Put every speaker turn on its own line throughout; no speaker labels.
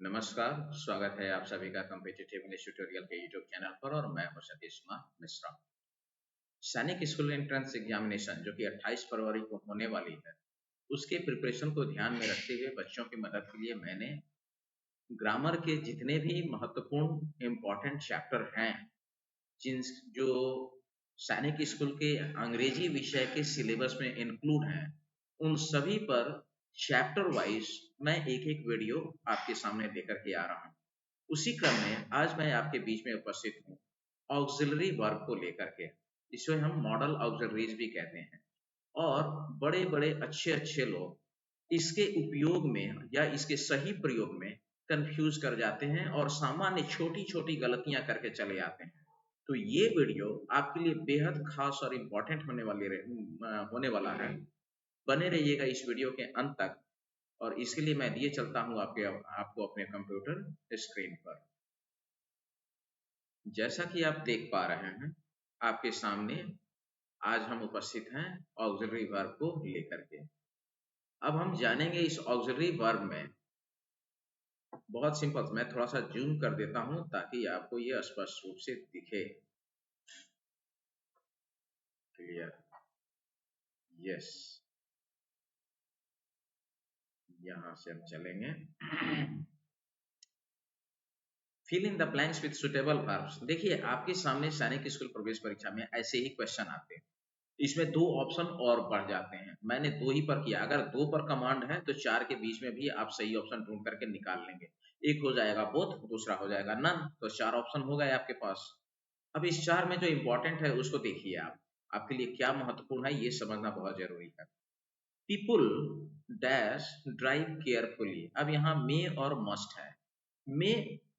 नमस्कार, स्वागत है आप सभी का कॉम्पिटिटिव इंग्लिश ट्यूटोरियल के यूट्यूब चैनल पर और मैं हूं सतीश कुमार मिश्रा। सैनिक स्कूल एंट्रेंस एग्जामिनेशन जो कि 28 फरवरी को होने वाली है, उसके प्रिपरेशन को ध्यान में रखते हुए बच्चों की मदद के लिए मैंने ग्रामर के जितने भी महत्वपूर्ण इम्पोर्टेंट चैप्टर हैं, जिन जो सैनिक स्कूल के अंग्रेजी विषय के सिलेबस में इंक्लूड हैं, उन सभी पर चैप्टर वाइज मैं एक वीडियो आपके सामने लेकर के आ रहा हूँ। उसी क्रम में आज मैं आपके बीच में उपस्थित हूँ ऑक्सिलरी वर्ब को लेकर के। इसे हम मॉडल ऑक्सिलरीज भी कहते हैं और बड़े बड़े अच्छे लोग इसके उपयोग में या इसके सही प्रयोग में कंफ्यूज कर जाते हैं और सामान्य छोटी छोटी गलतियां करके चले आते हैं। तो ये वीडियो आपके लिए बेहद खास और इम्पोर्टेंट होने वाला है। बने रहिएगा इस वीडियो के अंत तक और इसके लिए मैं दिए चलता हूँ आपको अपने कंप्यूटर स्क्रीन पर। जैसा कि आप देख पा रहे हैं आपके सामने आज हम उपस्थित हैं ऑक्सिलरी वर्ब को लेकर के। अब हम जानेंगे इस ऑक्सिलरी वर्ब में बहुत सिंपल, मैं थोड़ा सा जूम कर देता हूं ताकि आपको ये स्पष्ट रूप से दिखे। क्लियर? यस, यहां से हम चलेंगे। Fill in the blanks with suitable verbs. देखिए आपके सामने सैनिक स्कूल प्रवेश परीक्षा में ऐसे ही क्वेश्चन आते हैं। इसमें 2 ऑप्शन और बढ़ जाते हैं। मैंने 2 ही पर किया। अगर 2 पर कमांड है तो 4 के बीच में भी आप सही ऑप्शन ढूंढ करके निकाल लेंगे। एक हो जाएगा बोथ, दूसरा हो जाएगा नन, तो 4 ऑप्शन हो गए आपके पास। अब इस 4 में जो इंपॉर्टेंट है उसको देखिए आप। आपके लिए क्या महत्वपूर्ण है ये समझना बहुत जरूरी है। People dash drive carefully. अब यहाँ मे और मस्ट है। मे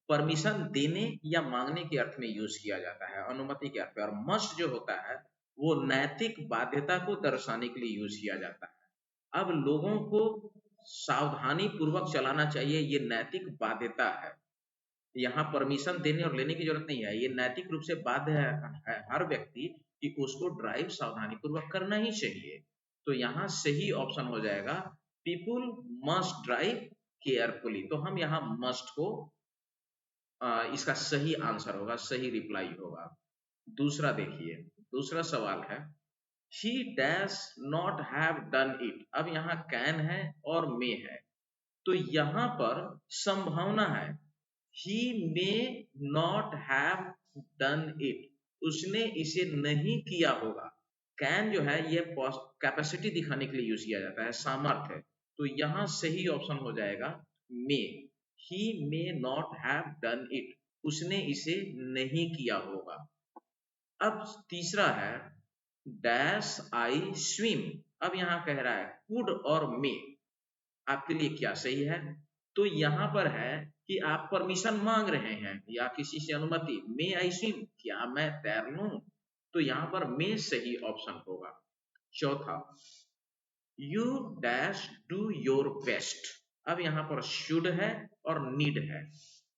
परमिशन देने या मांगने के अर्थ में यूज किया जाता है, अनुमति के अर्थ में, और मस्ट जो होता है वो नैतिक बाध्यता को दर्शाने के लिए यूज किया जाता है। अब लोगों को सावधानी पूर्वक चलाना चाहिए, ये नैतिक बाध्यता है। यहाँ परमिशन देने और लेने की जरूरत नहीं है, ये नैतिक रूप से बाध्य है हर व्यक्ति कि उसको ड्राइव सावधानी पूर्वक करना ही चाहिए। तो यहाँ सही ऑप्शन हो जाएगा पीपुल मस्ट ड्राइव केयरफुली। तो हम यहाँ मस्ट को इसका सही आंसर होगा, सही रिप्लाई होगा। दूसरा देखिए, दूसरा सवाल है he dash not have done it। अब यहाँ कैन है और मे है, तो यहाँ पर संभावना है he may not have done it, उसने इसे नहीं किया होगा। कैन जो है ये कैपेसिटी दिखाने के लिए यूज किया जाता है, सामर्थ्य। तो यहाँ सही ऑप्शन हो जाएगा मे। he may not have done it, उसने इसे नहीं किया होगा। अब तीसरा है डैश आई स्विम। अब यहाँ कह रहा है कुड और मे, आपके लिए क्या सही है? तो यहाँ पर है कि आप परमिशन मांग रहे हैं या किसी से अनुमति, मे आई स्विम, क्या मैं तैर लूं? तो यहाँ पर मे सही ऑप्शन होगा। चौथा, you dash do your best. अब यहाँ पर शुड है और नीड है,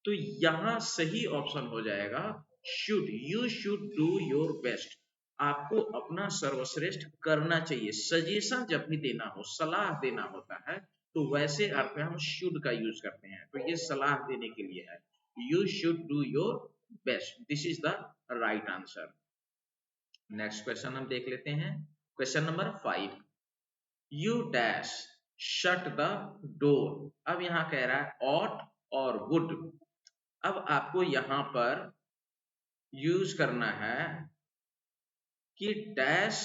तो यहाँ सही ऑप्शन हो जाएगा should. You should do your best, आपको अपना सर्वश्रेष्ठ करना चाहिए। सजेशन जब भी देना हो, सलाह देना होता है, तो वैसे अर्थ में हम शुड का यूज करते हैं, तो ये सलाह देने के लिए है। You should do your best, this is the right answer. Next question हम देख लेते हैं। Question number 5, you dash shut the door. अब यहाँ कह रहा है ऑट और वुड। अब आपको यहाँ पर यूज करना है कि डैश।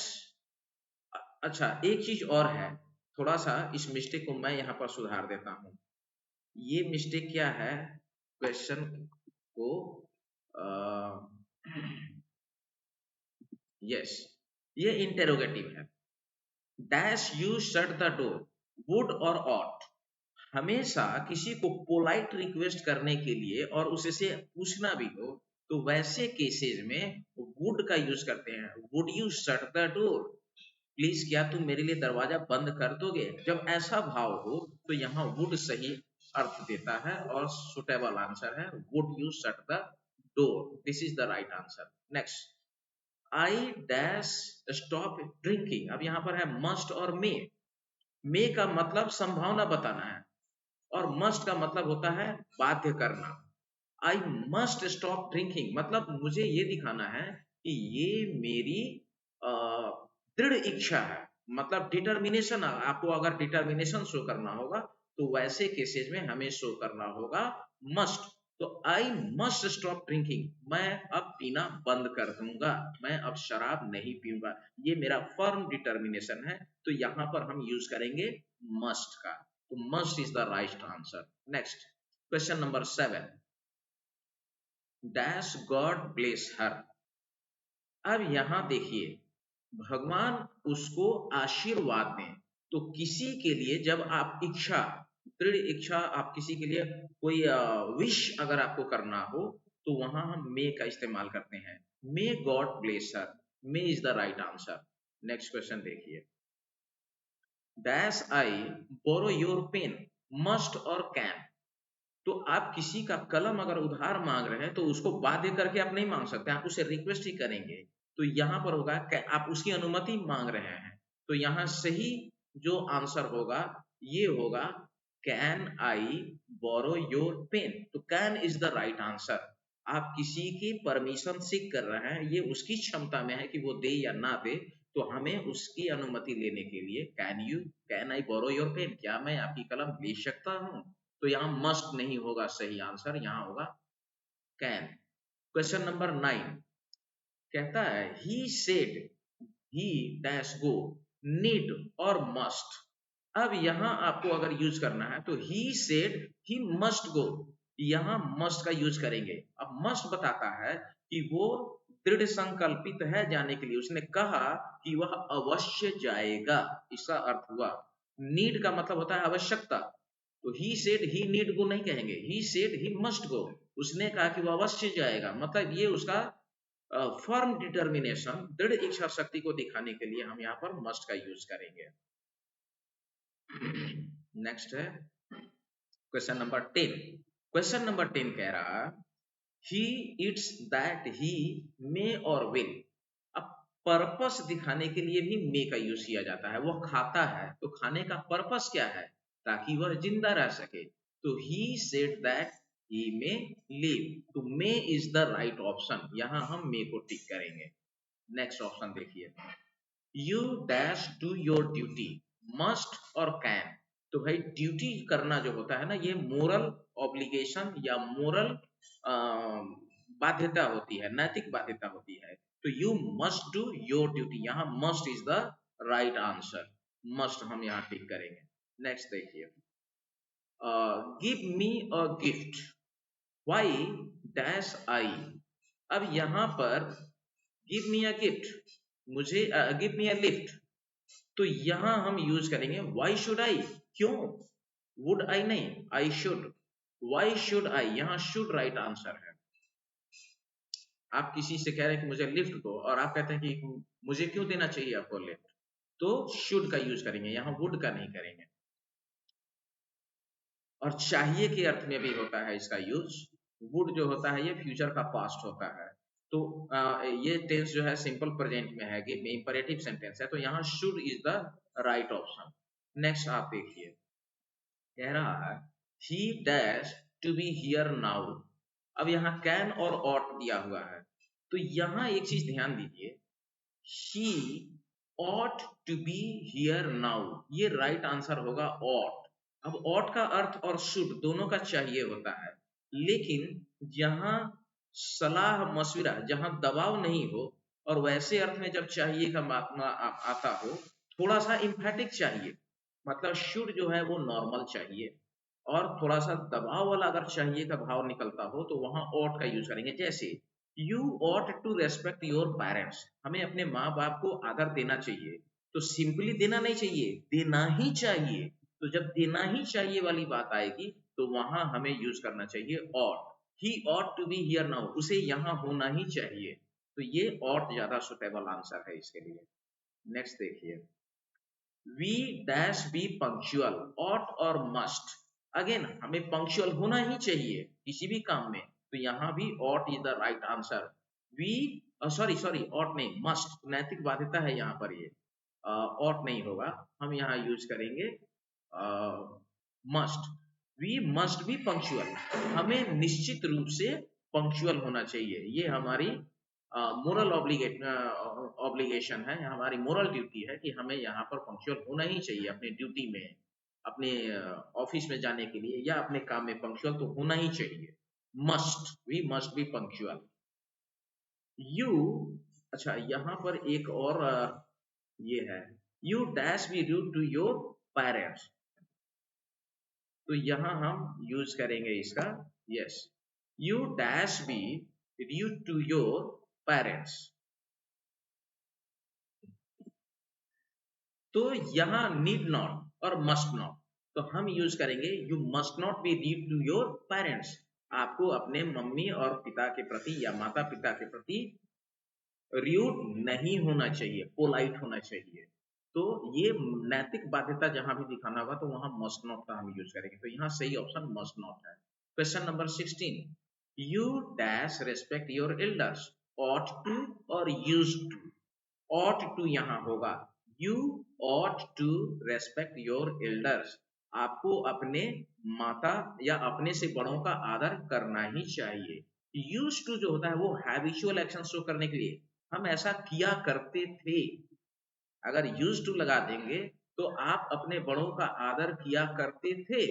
अच्छा, एक चीज और है, थोड़ा सा इस मिस्टेक को मैं यहाँ पर सुधार देता हूं। ये मिस्टेक क्या है, क्वेश्चन को यस, ये इंटेरोगेटिव है। Dash you shut the door, would और ऑट हमेशा किसी को पोलाइट रिक्वेस्ट करने के लिए और उससे पूछना भी हो तो वैसे केसेस में वुड का यूज करते हैं। Would you shut the door, please क्या तुम मेरे लिए दरवाजा बंद कर दोगे? जब ऐसा भाव हो तो यहाँ वुड सही अर्थ देता है और सुटेबल आंसर है would you shut the door, this is the right answer. Next, I dash stop drinking. अब यहाँ पर है मस्ट और मे। मे का मतलब संभावना बताना है और मस्ट का मतलब होता है बाध्य करना। आई मस्ट स्टॉप ड्रिंकिंग मतलब मुझे ये दिखाना है कि ये मेरी दृढ़ इच्छा है, मतलब डिटर्मिनेशन। आपको अगर डिटर्मिनेशन शो करना होगा तो वैसे केसेस में हमें शो करना होगा मस्ट। तो आई मस्ट स्टॉप ड्रिंकिंग, मैं अब पीना बंद कर दूंगा, मैं अब शराब नहीं पीऊंगा, ये मेरा फर्म डिटर्मिनेशन है। तो यहां पर हम यूज करेंगे मस्ट का। तो must is the right answer. Next question number 7, dash God bless her. अब यहां देखिए, भगवान उसको आशीर्वाद दें। तो किसी के लिए जब आप इच्छा, दृढ़ इच्छा, आप किसी के लिए कोई विश अगर आपको करना हो तो वहां हम मे का इस्तेमाल करते हैं। May God bless her, may is the right answer. Next question देखिए, dash I borrow your pen, must और कैन। तो आप किसी का कलम अगर उधार मांग रहे हैं तो उसको बाध्य करके आप नहीं मांग सकते, आप उसे रिक्वेस्ट ही करेंगे। तो यहां पर होगा आप उसकी अनुमति मांग रहे हैं। तो यहां सही जो आंसर होगा ये होगा can I borrow your pen. तो can is the right answer. आप किसी की परमिशन सीख कर रहे हैं, ये उसकी क्षमता में है कि वो दे या ना दे। तो हमें उसकी अनुमति लेने के लिए can I borrow your pen, क्या मैं आपकी कलम ले सकता हूं। तो यहाँ मस्ट नहीं होगा सही आंसर, यहाँ होगा कैन। क्वेश्चन नंबर 9 कहता है he said he dash go, need और मस्ट। अब यहां आपको अगर यूज करना है तो he said he must go, यहां मस्ट का यूज करेंगे। अब मस्ट बताता है कि वो दृढ़ संकल्पित है जाने के लिए, उसने कहा कि वह अवश्य जाएगा, इसका अर्थ हुआ। नीड का मतलब होता है आवश्यकता। तो ही सेड ही नीड गो नहीं कहेंगे, he said he must go. उसने कहा कि वो अवश्य जाएगा, मतलब ये उसका फर्म डिटर्मिनेशन, दृढ़ इच्छा शक्ति को दिखाने के लिए हम यहाँ पर मस्ट का यूज करेंगे। नेक्स्ट है क्वेश्चन नंबर 10। क्वेश्चन नंबर 10 कह रहा ही इट्स दैट ही मे और विल। अब पर्पस दिखाने के लिए भी मे का यूज किया जाता है। वो खाता है तो खाने का पर्पस क्या है, ताकि वह जिंदा रह सके। तो he said that he may live. तो मे इज द राइट ऑप्शन, यहां हम मे को टिक करेंगे। नेक्स्ट ऑप्शन देखिए, you dash do your duty, must और कैन। तो भाई ड्यूटी करना जो होता है ना, ये मोरल ऑब्लिगेशन या मोरल बाध्यता होती है, नैतिक बाध्यता होती है। तो you must do your duty, यहाँ must is the right answer. Must हम यहाँ टिक करेंगे। नेक्स्ट देखिए, give me a gift, Y dash I. अब यहाँ पर गिव मी अ गिफ्ट, मुझे गिव मी अ लिफ्ट। तो यहां हम यूज करेंगे वाई शुड आई, क्यों, वुड आई नहीं, I should. Why should I, यहां शुड राइट आंसर है। आप किसी से कह रहे हैं कि मुझे लिफ्ट दो और आप कहते हैं कि मुझे क्यों देना चाहिए आपको लिफ्ट, तो शुड का यूज करेंगे, यहां वुड का नहीं करेंगे। और चाहिए के अर्थ में भी होता है इसका यूज। वुड जो होता है ये फ्यूचर का पास्ट होता है। तो ये टेंस जो है सिंपल प्रेजेंट में है, इंपरेटिव सेंटेंस है। तो यहाँ should is the right option. Next आप देखिए, कह रहा है he dash to be here now. अब यहाँ कैन और ऑट दिया हुआ है। तो यहाँ एक चीज ध्यान दीजिए, he ought to be here now, ये राइट आंसर होगा ऑट। अब ऑट का अर्थ और शुड दोनों का चाहिए होता है, लेकिन जहां सलाह मशविरा, जहां दबाव नहीं हो और वैसे अर्थ में जब चाहिए का मात्रा आता हो, थोड़ा सा इम्फेटिक चाहिए, मतलब शुड जो है वो नॉर्मल चाहिए, और थोड़ा सा दबाव वाला अगर चाहिए का भाव निकलता हो तो वहां ऑट का यूज करेंगे। जैसे you ought to respect your parents, हमें अपने माँ बाप को आदर देना चाहिए। तो सिंपली देना नहीं चाहिए, देना ही चाहिए। तो जब देना ही चाहिए वाली बात आएगी तो वहां हमें यूज करना चाहिए ought. He ought to be here now, उसे यहाँ होना ही चाहिए। तो ये ऑट ज्यादा सुटेबल आंसर है इसके लिए। नेक्स्ट देखिए, we dash be punctual, ought और मस्ट। अगेन हमें पंक्चुअल होना ही चाहिए किसी भी काम में, तो यहाँ भी ought is the right answer. We sorry sorry ought नहीं, मस्ट, नैतिक बाध्यता है यहाँ पर, ये ऑट नहीं होगा, हम यहाँ यूज करेंगे must. We must be punctual, हमें निश्चित रूप से पंक्चुअल होना चाहिए। ये हमारी मोरल ऑब्लिगेशन है, हमारी मोरल ड्यूटी है कि हमें यहाँ पर पंक्चुअल होना ही चाहिए अपनी ड्यूटी में, अपने ऑफिस में जाने के लिए या अपने काम में पंक्चुअल तो होना ही चाहिए। Must, we must be punctual. You, अच्छा यहाँ पर एक और ये है, you dash be rude to your parents, तो यहां हम यूज करेंगे इसका, yes, you dash be rude to your parents. तो यहां नीड नॉट और मस्ट नॉट, तो हम यूज करेंगे you must not be rude to your parents, आपको अपने मम्मी और पिता के प्रति या माता पिता के प्रति रूड नहीं होना चाहिए, पोलाइट होना चाहिए। तो ये नैतिक बाध्यता जहां भी दिखाना होगा तो वहां मस्ट नॉट का हम यूज करेंगे, तो यहाँ सही ऑप्शन मस्ट नॉट है। Question number 16, you dash respect your elders, ought to और यूज टू। ऑट टू यहाँ होगा, you ought to respect your elders, आपको अपने माता या अपने से बड़ों का आदर करना ही चाहिए। यूज टू जो होता है वो हैबिचुअल एक्शन शो करने के लिए, हम ऐसा किया करते थे, अगर यूज टू लगा देंगे तो आप अपने बड़ों का आदर किया करते थे।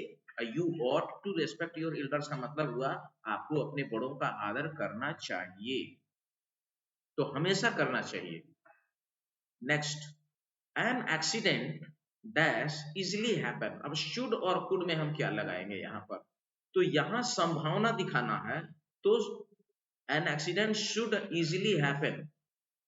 You ought to respect your elders का मतलब हुआ आपको अपने बड़ों का आदर करना चाहिए, तो हमेशा करना चाहिए। Next, an accident dash easily happen, अब शुड और कुड में हम क्या लगाएंगे यहाँ पर, तो यहाँ संभावना दिखाना है, तो an accident should easily happen,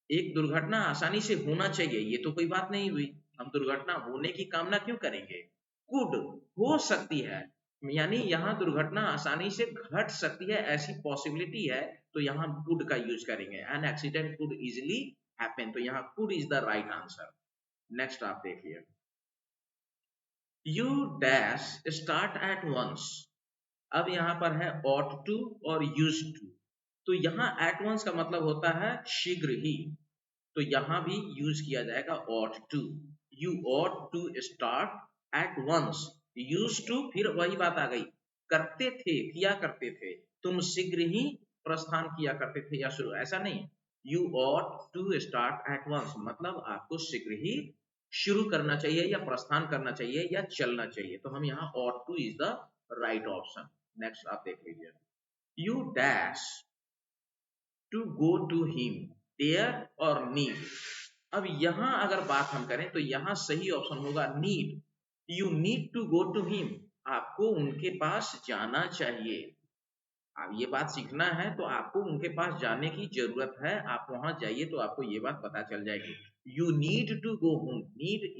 एक दुर्घटना आसानी से होना चाहिए, ये तो कोई बात नहीं हुई, हम दुर्घटना होने की कामना क्यों करेंगे। कुड, हो सकती है, यानी यहाँ दुर्घटना आसानी से घट सकती है, ऐसी पॉसिबिलिटी है, तो यहाँ कुड का यूज करेंगे, an accident could easily happen, तो यहाँ could is the right answer. Next आप देखिए, you dash start at once, अब यहाँ पर है ought to और used to, तो यहाँ at once का मतलब होता है शीघ्र ही, तो यहाँ भी यूज किया जाएगा ought to, you ought to start at once, used to फिर वही बात आ गई, करते थे, किया करते थे, तुम शीघ्र ही प्रस्थान किया करते थे या शुरू, ऐसा नहीं, you ought to start at once मतलब आपको शीघ्र ही शुरू करना चाहिए या प्रस्थान करना चाहिए या चलना चाहिए, तो हम यहाँ ought to is the right option। Next आप देख लीजिए, you dash to go to him, dare और नीड, अब यहां अगर बात हम करें तो यहां सही ऑप्शन होगा need, you need to go to him, आपको उनके पास जाना चाहिए, अब ये बात सीखना है तो आपको उनके पास जाने की जरूरत है, आप वहां जाइए तो आपको ये बात पता चल जाएगी, you need to go home, need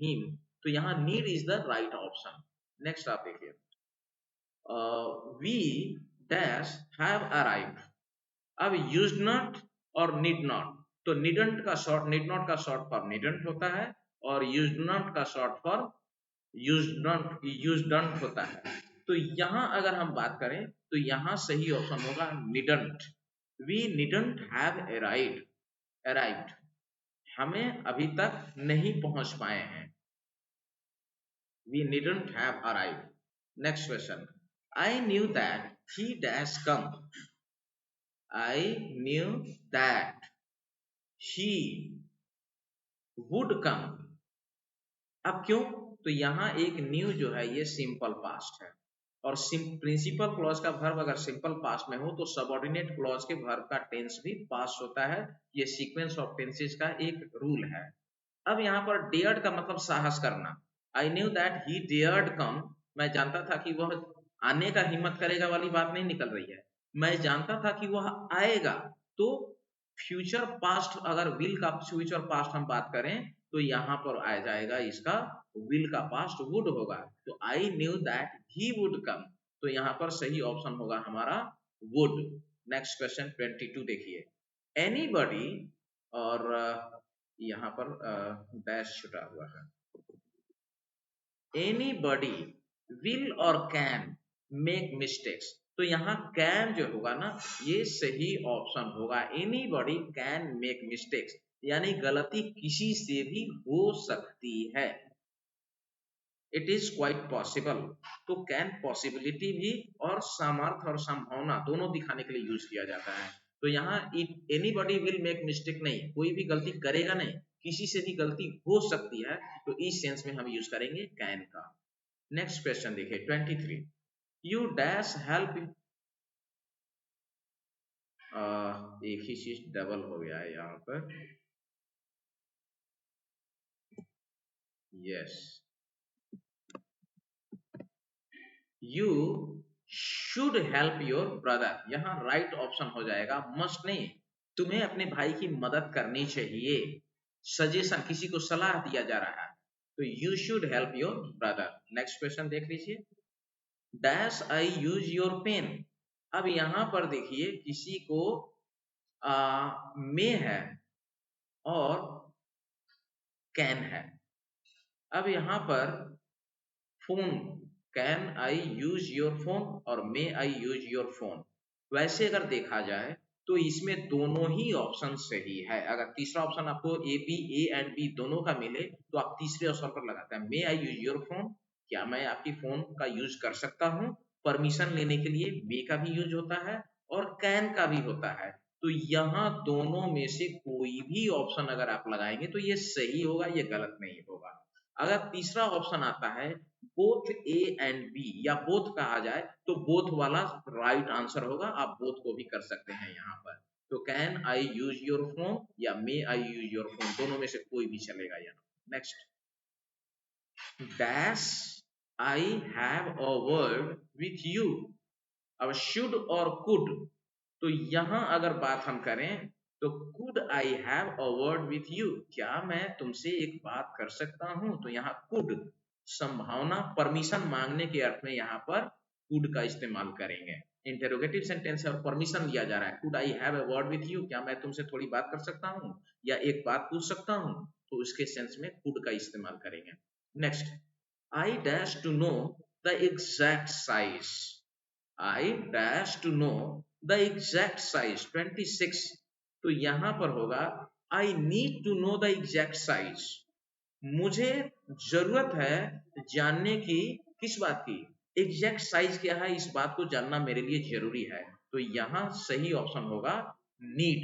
him, तो यहाँ need is the right option. Next आप देखिए, वी डैश हैव अराइव्ड, अब यूज्ड नॉट और नीड नॉट, तो नीडंट का शॉर्ट, नीड नॉट का शॉर्ट फॉर्म नीडंट होता है और यूज्ड नॉट का शॉर्ट फॉर्म यूज्डंट होता है, तो यहां अगर हम बात करें तो यहां सही ऑप्शन होगा needn't, we needn't have arrived, हमें अभी तक नहीं पहुंच पाए हैं, we needn't have arrived. Next question, I knew that he dash come, I knew that he would come, अब क्यों, तो यहाँ एक न्यू जो है ये सिंपल पास्ट है, और प्रिंसिपल क्लॉज का वर्ब अगर सिंपल पास्ट में हो तो सबऑर्डिनेट क्लॉज के वर्ब का टेंस भी पास्ट होता है, ये सीक्वेंस ऑफ टेंसेस का एक रूल है। अब यहाँ पर डेयर्ड का मतलब साहस करना, I knew that he dared come, मैं जानता था कि वह आने का हिम्मत करेगा वाली बात नहीं निकल रही है, मैं जानता था कि वह आएगा, तो फ्यूचर पास्ट, अगर विल का फ्यूचर पास्ट हम बात करें तो यहाँ पर आ जाएगा इसका विल का पास्ट वुड होगा, तो आई knew that he would come, तो यहाँ पर सही ऑप्शन होगा हमारा वुड। नेक्स्ट क्वेश्चन 22 देखिए, एनीबॉडी, और यहाँ पर डैश छुटा हुआ है, एनीबॉडी विल और कैन मेक मिस्टेक्स, तो यहाँ कैन जो होगा ना ये सही ऑप्शन होगा, एनीबॉडी कैन मेक मिस्टेक्स, यानी गलती किसी से भी हो सकती है। It is quite possible. तो कैन पॉसिबिलिटी भी और सामर्थ्य और संभावना दोनों दिखाने के लिए यूज किया जाता है। तो यहाँ it anybody will make mistake नहीं, कोई भी गलती करेगा नहीं, किसी से भी गलती हो सकती है, तो इस सेंस में हम यूज करेंगे कैन का। नेक्स्ट क्वेश्चन देखिए 23, यू डैश हेल्प, एक ही चीज डबल हो गया है यहाँ पर, yes, you should help your brother, यहाँ राइट ऑप्शन हो जाएगा, मस्ट नहीं, तुम्हें अपने भाई की मदद करनी चाहिए, सजेशन, किसी को सलाह दिया जा रहा है, तो you should help your brother. Next question देख लीजिए, dash I use your pen. अब यहां पर देखिए किसी को मे है और कैन है। अब यहां पर phone, can I use your phone और मे आई यूज योर फोन, वैसे अगर देखा जाए तो इसमें दोनों ही ऑप्शन सही है। अगर तीसरा ऑप्शन आपको ए एंड बी दोनों का मिले तो आप तीसरे ऑप्शन पर लगाते हैं, मे आई यूज योर फोन, क्या मैं आपकी फोन का यूज कर सकता हूँ, परमिशन लेने के लिए मे का भी यूज होता है और कैन का भी होता है। तो यहाँ दोनों में से कोई भी ऑप्शन अगर आप लगाएंगे तो ये सही होगा, ये गलत नहीं होगा। अगर तीसरा ऑप्शन आता है बोथ ए एंड बी या बोथ कहा जाए तो बोथ वाला राइट आंसर होगा, आप बोथ को भी कर सकते हैं यहाँ पर। तो can I use your phone या मे आई यूज योर फोन, दोनों में से कोई भी चलेगा यहाँ। Next, dash I have a word with you. अब शुड और कुड, तो यहां अगर बात हम करें तो could I have a word with you, क्या मैं तुमसे एक बात कर सकता हूं, तो यहाँ कुड संभावना परमिशन मांगने के अर्थ में यहाँ पर कुड का इस्तेमाल करेंगे। इंटेरोगेटिव सेंटेंस है और परमिशन लिया जा रहा है, could I have a word with you, क्या मैं तुमसे थोड़ी बात कर सकता हूं या एक बात पूछ सकता हूं, तो उसके सेंस में कुड का इस्तेमाल करेंगे। Next, I dash to know the exact size, I dash to know the exact size 26, तो यहां पर होगा I need to know the exact size, मुझे जरूरत है जानने की, किस बात की, एग्जैक्ट साइज क्या है, इस बात को जानना मेरे लिए जरूरी है, तो यहां सही ऑप्शन होगा need,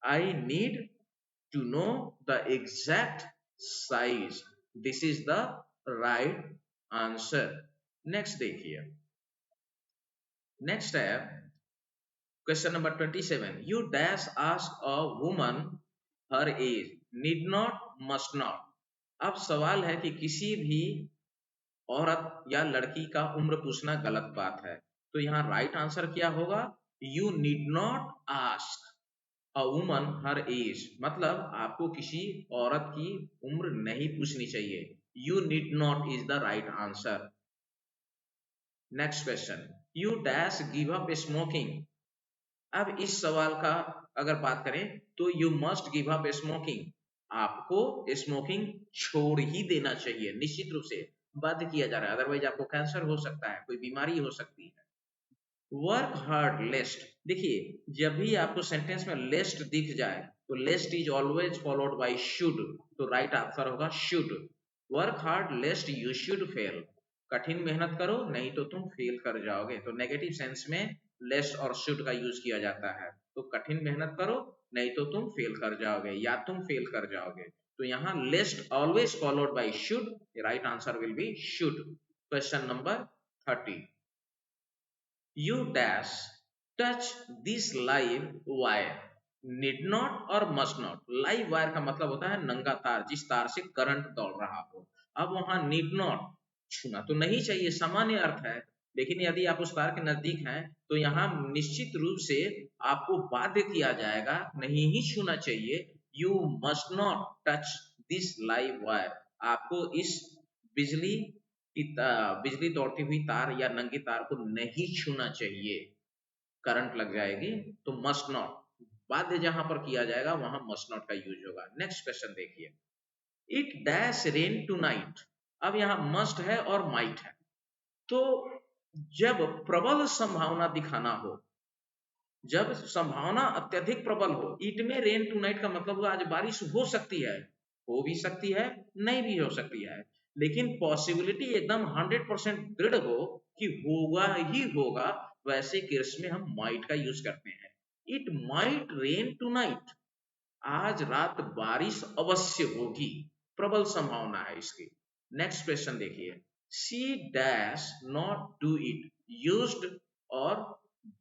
I need to know the exact size, this is the right answer. Next देखिए, नेक्स्ट है question number 27, you dash ask a woman her age, need not, must not. अब सवाल है कि किसी भी औरत या लड़की का उम्र पूछना गलत बात है, तो यहाँ राइट आंसर क्या होगा, you need not ask a woman her age, मतलब आपको किसी औरत की उम्र नहीं पूछनी चाहिए, you need not is the right answer. Next question, you dash give up smoking. अब इस सवाल का अगर बात करें तो you must give up smoking, आपको स्मोकिंग छोड़ ही देना चाहिए, निश्चित रूप से बाध्य किया जा रहा है, अदरवाइज आपको कैंसर हो सकता है, कोई बीमारी हो सकती है। वर्क हार्ड लेस्ट, देखिए जब भी आपको सेंटेंस में लेस्ट दिख जाए तो lest is always followed by should, तो राइट आंसर होगा should. Work hard lest you should fail, कठिन मेहनत करो नहीं तो तुम फेल कर जाओगे, तो नेगेटिव सेंस में लेस्ट और शुड का यूज किया जाता है, तो कठिन मेहनत करो नहीं तो तुम फेल कर जाओगे या तुम फेल कर जाओगे, तो यहाँ lest always followed by should, right answer will be should. Question number 30, you dash touch this live wire, need not और मस्ट नॉट, लाइव वायर का मतलब होता है नंगा तार, जिस तार से करंट दौड़ रहा हो, अब वहां नीड नॉट, छूना तो नहीं चाहिए, सामान्य अर्थ है, लेकिन यदि आप उस तार के नजदीक हैं तो यहाँ निश्चित रूप से आपको बाध्य किया जाएगा, नहीं ही छूना चाहिए, you must not touch this live wire, आपको इस बिजली बिजली दौड़ती हुई तार या नंगी तार को नहीं छूना चाहिए, करंट लग जाएगी, तो मस्ट नॉट, बाध्य जहां पर किया जाएगा वहां मस्ट नॉट का यूज होगा। नेक्स्ट क्वेश्चन देखिए, it dash rain tonight, अब यहाँ मस्ट है और माइट है, तो जब प्रबल संभावना दिखाना हो, जब संभावना अत्यधिक प्रबल हो, इट में रेन टू नाइट का मतलब होगा आज बारिश हो सकती है, हो भी सकती है नहीं भी हो सकती है, लेकिन पॉसिबिलिटी एकदम 100% दृढ़ हो कि होगा ही होगा, वैसे केस में हम माइट का यूज करते हैं। इट माइट रेन टुनाइट, आज रात बारिश अवश्य होगी, प्रबल संभावना है इसकी। नेक्स्ट क्वेश्चन देखिए, she dash not do it used और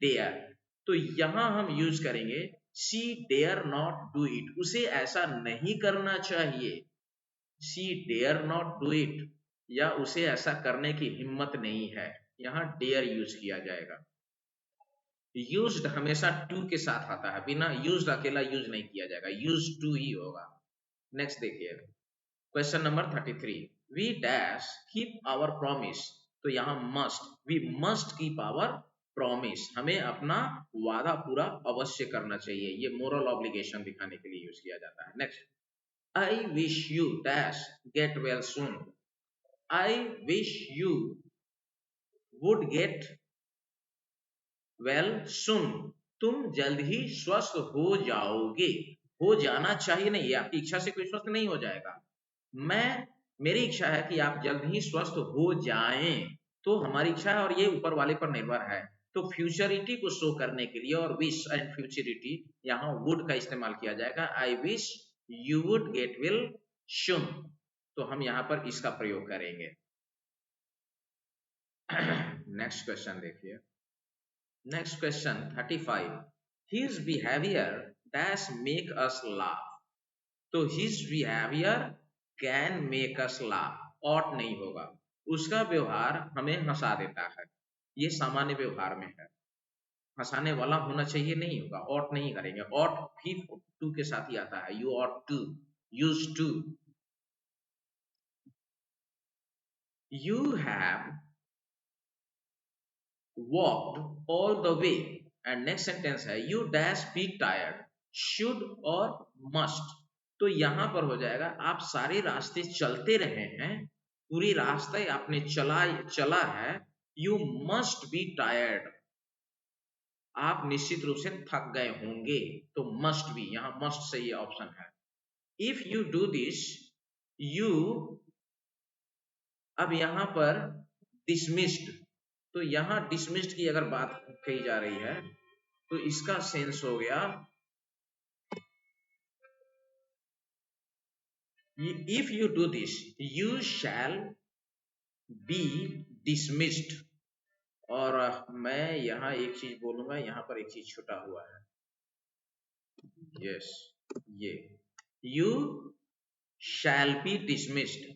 डेयर। तो यहां हम यूज करेंगे she dare not do it, उसे ऐसा नहीं करना चाहिए। She dare not do it, या उसे ऐसा करने की हिम्मत नहीं है, यहां डेयर यूज किया जाएगा। यूज्ड हमेशा टू के साथ आता है, बिना यूज्ड अकेला यूज नहीं किया जाएगा, यूज टू ही होगा। नेक्स्ट देखिए, question number 33, we dash keep our promise. तो यहाँ must, we must keep our promise, हमें अपना वादा पूरा अवश्य करना चाहिए, ये मोरल ऑब्लिगेशन दिखाने के लिए यूज किया जाता है। Next, I wish you dash get well soon. I wish you would get well सुन, तुम जल्द ही स्वस्थ हो जाओगे। हो जाना चाहिए नहीं, ये आपकी इच्छा से कोई स्वस्थ नहीं हो जाएगा। मेरी इच्छा है कि आप जल्द ही स्वस्थ हो जाएं, तो हमारी इच्छा है और ये ऊपर वाले पर निर्भर है। तो फ्यूचरिटी को शो करने के लिए और विश एंड फ्यूचरिटी, यहाँ वुड का इस्तेमाल किया जाएगा। I wish you would get well soon, तो हम यहाँ पर इसका प्रयोग करेंगे। नेक्स्ट क्वेश्चन देखिए, next question 35, his behaviour dash make us laugh. तो his behaviour can make us laugh, ought नहीं होगा, उसका व्यवहार हमें हंसा देता है, ये सामान्य व्यवहार में है, हंसाने वाला होना चाहिए नहीं होगा, ऑट नहीं करेंगे। ऑट भी टू के साथ ही आता है, you ought to, use to. You have walked all the way, and next sentence है you dash be tired, should और must। तो यहां पर हो जाएगा आप सारे रास्ते चलते रहे हैं, पूरी रास्ते आपने चला है, you must be tired, आप निश्चित रूप से थक गए होंगे, तो must be, यहां must सही ऑप्शन है। if you do this, you, अब यहां पर dismissed, तो यहां डिसमिस्ड की अगर बात कही जा रही है तो इसका सेंस हो गया if you do this you shall be dismissed. और मैं यहां एक चीज बोलूंगा, यहां पर एक चीज छुटा हुआ है, यस, ये you shall be dismissed.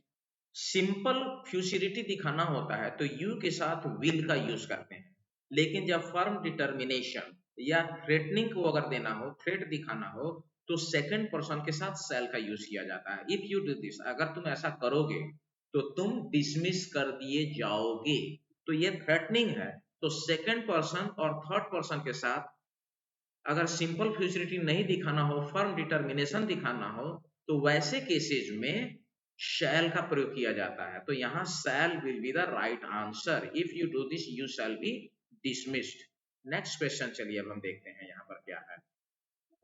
Simple futurity दिखाना होता है तो यू के साथ विल का यूज करते हैं, लेकिन जब फर्म डिटर्मिनेशन या थ्रेटनिंग को अगर देना हो, थ्रेट दिखाना हो, तो सेकंड पर्सन के साथ सेल का यूज किया जाता है। इफ यू डू दिस, अगर तुम ऐसा करोगे तो तुम डिसमिस कर दिए जाओगे, तो ये थ्रेटनिंग है। तो सेकंड पर्सन और थर्ड पर्सन के साथ अगर सिंपल फ्यूचरिटी नहीं दिखाना हो, फर्म डिटर्मिनेशन दिखाना हो, तो वैसे केसेज में शैल का प्रयोग किया जाता है। तो यहाँ शैल will be the right answer, if you do this you shall be dismissed. Next question चलिए अब हम देखते हैं यहाँ पर क्या है।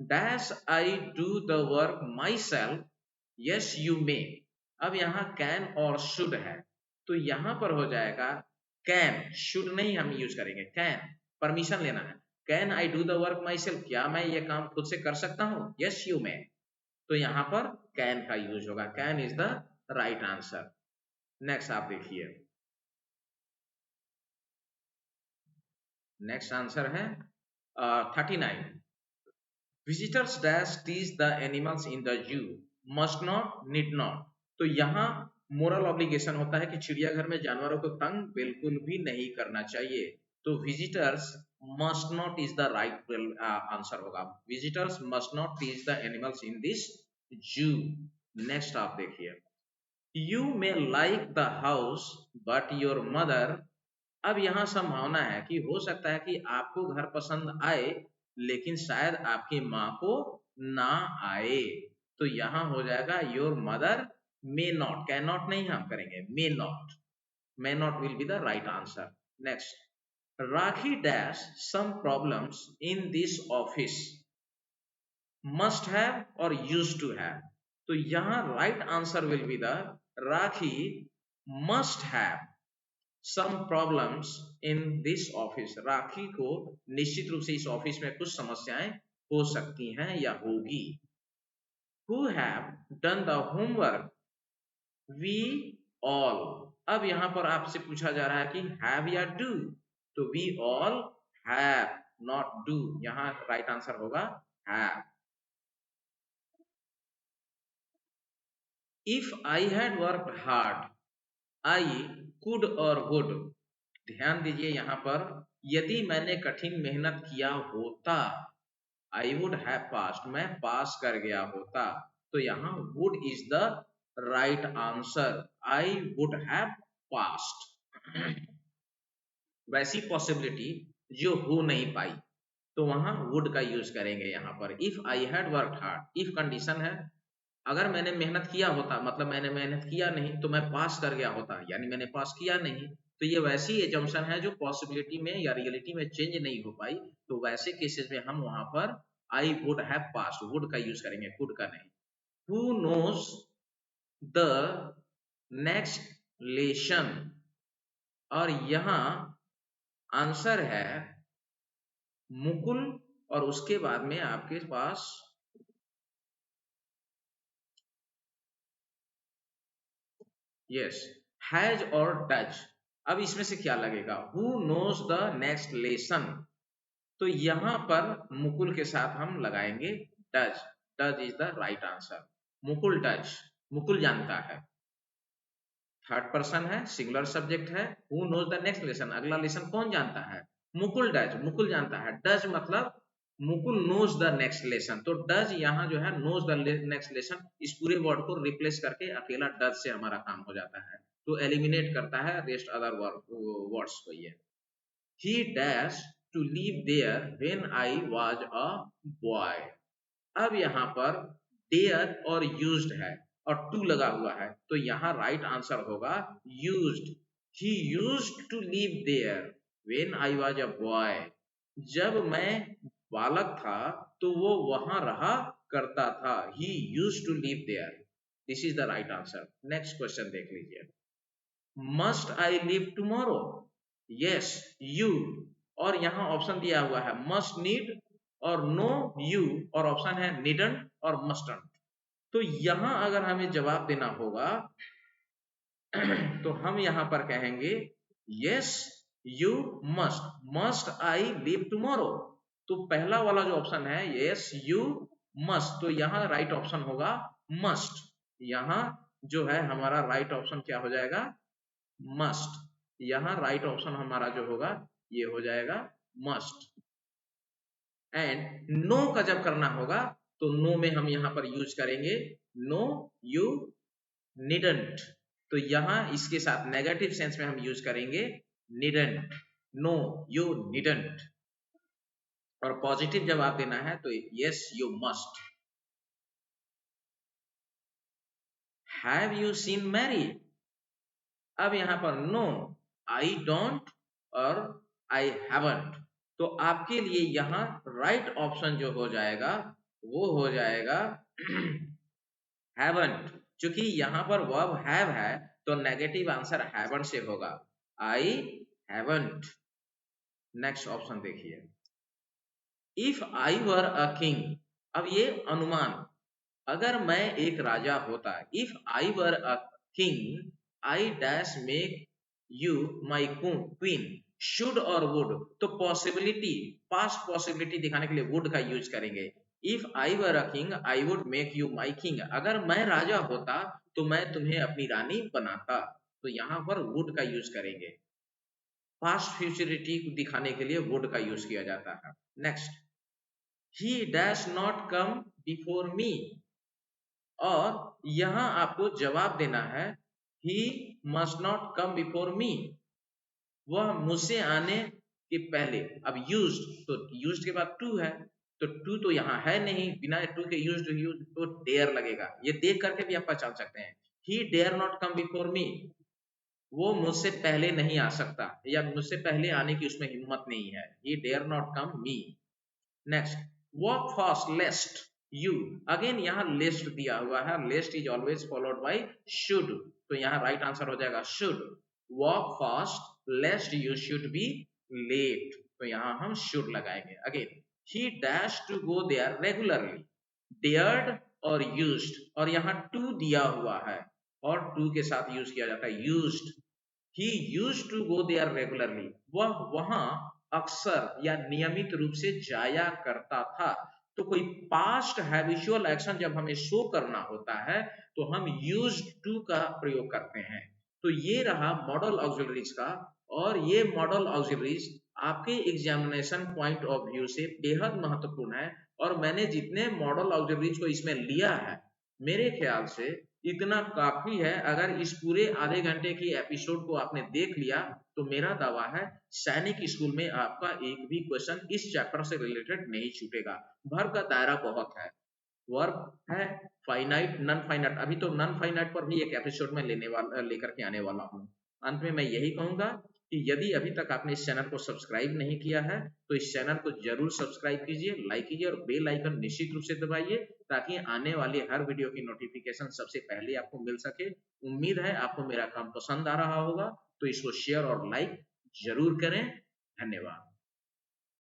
Dash I do the work my self, yes you may. अब यहाँ कैन और शुड है, तो यहाँ पर हो जाएगा कैन, शुड नहीं हम यूज करेंगे, कैन, परमिशन लेना है। Can I do the work my self, क्या मैं ये काम खुद से कर सकता हूँ, यस यू मे, तो यहाँ पर कैन का यूज होगा, can is the right answer. Next आप देखिए, नेक्स्ट आंसर है 39, visitors dash tease the animals in the zoo, must not, need not. तो यहाँ मोरल ऑब्लिगेशन होता है कि चिड़ियाघर में जानवरों को तंग बिल्कुल भी नहीं करना चाहिए, तो visitors must not is the right answer होगा, visitors must not tease the animals in this zoo. Next आप देखिए, you may like the house but your mother. अब यहाँ संभावना है कि हो सकता है कि आपको घर पसंद आए लेकिन शायद आपकी माँ को ना आए, तो यहाँ हो जाएगा your mother may not, can not नहीं हम करेंगे, may not, may not will be the right answer. Next, Rakhi dash some problems in this office, must have और यूज टू हैव। तो यहाँ right answer will be the Rakhi must have some problems in this office. Rakhi को निश्चित रूप से इस office में कुछ समस्याएं हो सकती हैं या होगी। Who have done the homework? We all। अब यहां पर आपसे पूछा जा रहा है कि have या do, तो we all have, not do। यहां राइट आंसर होगा have। If I had worked hard, I could or would। ध्यान दीजिए यहां पर, यदि मैंने कठिन मेहनत किया होता, I would have passed, मैं पास कर गया होता, तो यहाँ would is the right answer। I would have passed। वैसी पॉसिबिलिटी जो हो नहीं पाई, तो वहां would का यूज करेंगे यहाँ पर। If I had worked hard, if condition है, अगर मैंने मेहनत किया होता मतलब मैंने मेहनत किया नहीं तो मैं पास कर गया होता, यानी मैंने पास किया नहीं। तो ये वैसी एजम्पशन है जो पॉसिबिलिटी में या रियलिटी में चेंज नहीं हो पाई, तो वैसे केसेस में हम वहां पर I would have passed, would का यूज करेंगे, कुड का नहीं। हु नोज द नेक्स्ट लेशन, और यहां आंसर है मुकुल, और उसके बाद में आपके पास यस हैज और डज। अब इसमें से क्या लगेगा, who knows the next lesson, तो यहां पर मुकुल के साथ हम लगाएंगे does. Does is the right answer. Mukul does, Mukul जानता है। थर्ड पर्सन है, सिंगुलर सब्जेक्ट है। Who knows the next lesson, अगला लेसन कौन जानता है, मुकुल डज, मुकुल जानता है। डज मतलब Mukul knows the next lesson, तो डज यहाँ जो है नोज द नेक्स्ट लेसन, इस पूरे वर्ड को रिप्लेस करके अकेला डज से हमारा काम हो जाता है, तो एलिमिनेट करता है रेस्ट अदर वर्ड्स को ये। He dash to live there when I was a boy. अब यहाँ पर डेयर और यूज्ड है और टू लगा हुआ है, तो यहाँ राइट आंसर होगा used. He used to live there when I was a boy. जब मैं बालक था तो वो वहां रहा करता था। He used to live there. This is the right answer. Next question देख लीजिए। Must I live tomorrow? Yes you, और यहाँ ऑप्शन दिया हुआ है मस्ट, नीड और नो, यू, और ऑप्शन है नीडंट और मस्टंट। तो यहाँ अगर हमें जवाब देना होगा तो हम यहाँ पर कहेंगे yes you must, must I live tomorrow. तो पहला वाला जो ऑप्शन है यस यू मस्ट, तो यहाँ राइट ऑप्शन होगा मस्ट। यहाँ जो है हमारा राइट ऑप्शन क्या हो जाएगा, मस्ट। यहाँ राइट ऑप्शन हमारा जो होगा ये हो जाएगा मस्ट। एंड नो का जब करना होगा तो नो में हम यहाँ पर यूज करेंगे नो यू नीडंट, तो यहाँ इसके साथ नेगेटिव सेंस में हम यूज करेंगे नीडंट, नो यू नीडंट। और पॉजिटिव जवाब देना है तो yes you must. Have you seen Mary? अब यहाँ पर नो, आई डोंट और आई हैवंट, तो आपके लिए यहाँ राइट ऑप्शन जो हो जाएगा वो हो जाएगा हैवंट। क्योंकि यहाँ पर वर्ब हैव है तो नेगेटिव आंसर हैवंट से होगा, आई हैवंट। नेक्स्ट ऑप्शन देखिए। If I were a king, अब ये अनुमान, अगर मैं एक राजा होता, if I were a king I dash make you my queen, should और वुड, तो पॉसिबिलिटी, पास्ट पॉसिबिलिटी दिखाने के लिए वुड का यूज करेंगे। If I were a king I would make you my king, अगर मैं राजा होता तो मैं तुम्हें अपनी रानी बनाता, तो यहाँ पर वुड का यूज करेंगे। पास्ट फ्यूचरिटी दिखाने के लिए वुड का यूज किया जाता है। Next, he dash not come before मी, और यहां आपको जवाब देना है he must not come before मी, वह मुझसे आने के पहले। अब यूज्ड, तो यूज्ड के बाद टू है, तो टू तो यहाँ है नहीं, बिना टू के यूज्ड यूज तो डेयर लगेगा, ये देख करके भी आप पहचान सकते हैं। He dare not come before me, वो मुझसे पहले नहीं आ सकता, या मुझसे पहले आने की उसमें हिम्मत नहीं है। He dare not come me. Next, walk fast lest you, again यहाँ लेस्ट दिया हुआ है, lest is always followed by should, तो यहाँ राइट आंसर हो जाएगा should. Walk fast lest you should be late, तो यहाँ हम शुड लगाएंगे। Again he dash to go there regularly, dared और यूज्ड, और यहाँ टू दिया हुआ है और टू के साथ यूज किया जाता है used. He used to go there regularly, वह वहां अक्सर या नियमित रूप से जाया करता था। तो कोई पास्ट हैबिचुअल एक्शन जब हमें शो करना होता है तो हम यूज्ड टू का प्रयोग करते हैं। तो ये रहा मॉडल ऑक्सिलरीज का, और ये मॉडल ऑक्सिलरीज आपके एग्जामिनेशन पॉइंट ऑफ व्यू से बेहद महत्वपूर्ण है। और मैंने जितने मॉडल ऑक्सिलरीज को इसमें लिया है, मेरे ख्याल से इतना काफी है। अगर इस पूरे आधे घंटे की एपिसोड को आपने देख लिया तो मेरा दावा है सैनिक स्कूल में आपका एक भी क्वेश्चन इस चैप्टर से रिलेटेड नहीं छूटेगा। भर का दायरा बहुत है, वर्ब है, फाइनाइट, नॉन फाइनाइट, अभी तो नॉन फाइनाइट पर भी एक एपिसोड में लेकर के आने वाला हूँ। अंत में मैं यही कहूंगा कि यदि अभी तक आपने इस चैनल को सब्सक्राइब नहीं किया है तो इस चैनल को जरूर सब्सक्राइब कीजिए, लाइक कीजिए और बेल आइकन निश्चित रूप से दबाइए ताकि आने वाली हर वीडियो की नोटिफिकेशन सबसे पहले आपको मिल सके। उम्मीद है आपको मेरा काम पसंद आ रहा होगा, तो इसको शेयर और लाइक जरूर करें। धन्यवाद।